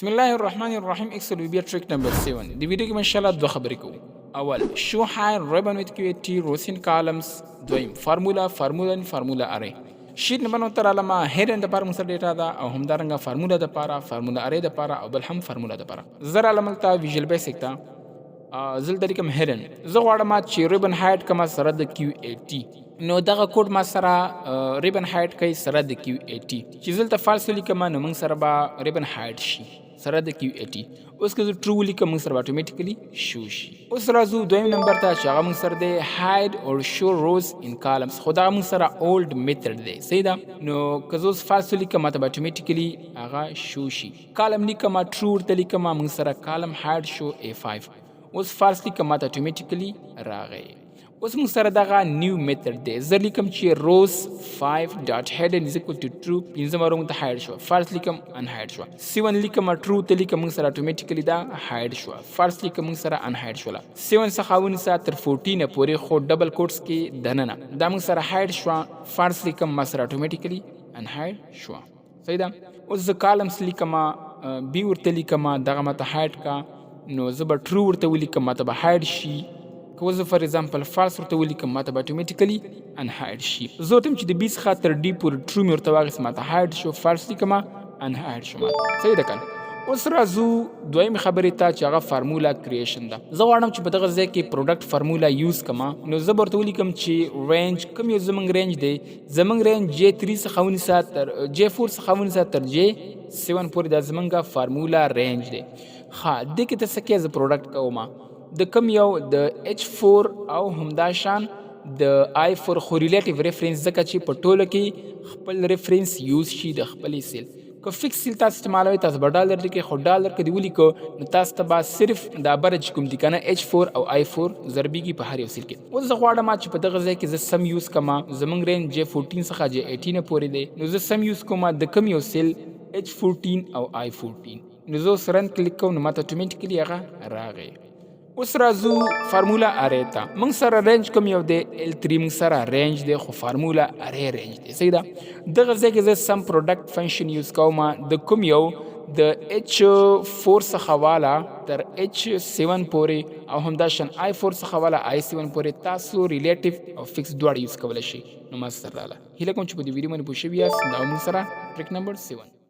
بسم الله الرحمن الرحیم Excel VBA trick number 7 دی ویډیو کې ان شاء الله دوه خبرې کوو. اول show high ribbon with QT rows in columns. دویم فارمولا اره شیټ نمبر 9 تر علامه هیډن د پاره موږ ډیټا ده او همدارنګه فارمولا د پاره فارمولا اره د پاره او بل هم فارمولا د پاره زر علامه ته ویژوال بیسیک ته زل طریقه هیډن زه غواړم چې ریبن هایټ کما سره د QAT نو دغه کوډ ما سره ریبن هایټ کوي سره د QAT چې زلته فالس لیکم نو موږ سره به ریبن هایټ شي سره د QAT. اوس که زه ټرو لیکم موږ سره اتوماتیکلی شو شي. اوس راځو دویم نمبر ته چې هغه موږ سره دی hide or show rows in columns. خو دا موږ سره اولډ میتھډ دی صحیح ده. نو که زه اوس فالس لیکم ماته به اتوماتیکلی هغه شو شي. کالم لیکم ټرو ورته لیکم موږ سره کالم hide show A5. اوس فالس لیکم ماته اتوماتیکلی راغی. اوس موږ سره دغه نیو میتھډ دی. زه لیکم چې روز 5 ډاټ هیډن از اکوال ټو ټرو پنځم رو موږ ته هایډ شو. فالس لیکم ان هایډ شو. 7 لیکم ټرو ته لیکم موږ سره اتوماتیکلی دا هایډ شو. فالس لیکم موږ سره ان هایډ شو. 7 څخه ونیسه تر 14 پورې خو ډبل کوټس کې دننه دا موږ سره هایډ شو. فالس لیکم ما سره اتوماتیکلی ان هایډ شو. صحیح ده. اوس زه کالمز لیکم بی ورته لیکم دغه ماته هایډ کا نو زه به ټرو ورته ولیکم ماته به هایډ شي. که زه فار ایگزامپل فالس ورته ولیکم ماته به اتوماتیکلی ان هایډ شي. زه ورته چې د 20 څخه تر ډي پورې ټرو مې ورته واخیست ماته هایډ شو. فالس لیکم ان هایډ شو ماته. صحیح ده کنه. اوس راځو دویمې خبرې ته چې هغه فارمولا کریشن ده. زه غواړم چې په دغه ځای کې پروډکټ فارمولا یوز کما نو زه به ورته ولیکم چې رینج کوم یو زموږ رینج دی. زموږ رینج J3 څخه ونیسه تر J4 څخه ونیسه تر J7 پورې دا زموږ فارمولا رینج دی. ښه دې کې ته څه کې زه پروډکټ کوم د کم یو د H4 او همداشان د I4 خو ریلیټیو ریفرنس ځکه چې په ټوله کې خپل ریفرنس یوز شي د خپلې سیل. که فکس سیل تاسو استعمالوئ تاسو به ډالر لیکئ خو ډالر که دې ولیکو نو تاسو ته به صرف دا بره چې کوم دي که نه H4 او I4 ضربیږي په هر یو سیل کې. اوس زه غواړم چې په دغه ځای کې زه سم یوز کما زموږ رینج J14 څخه J18 پورې دی نو زه سم یوز کوم د کم یو سیل H14 او I14 نو زه اوس رن کلیک کوم نو ماته اتوماتیکلی هغه راغی. اوس راځو فارمولا اره ته. موږ سره رینج کوم یو دی L3 موږ سره رینج دی خو فارمولا اره رینج دی. صحیح ده. دغه ځای کې زه سم پروډکټ فنکشن یوز کوم د کوم یو د H4 څخه والا تر H7 پورې او همداشان I4 څخه والا I7 پورې تاسو ریلیټیو او فکس دواړه یوز کولی شئ. نو ما سره راله هیله کوم چې په دې ویډیو باندې پوه شوي یاست. دا موږ سره ټریک نمبر 7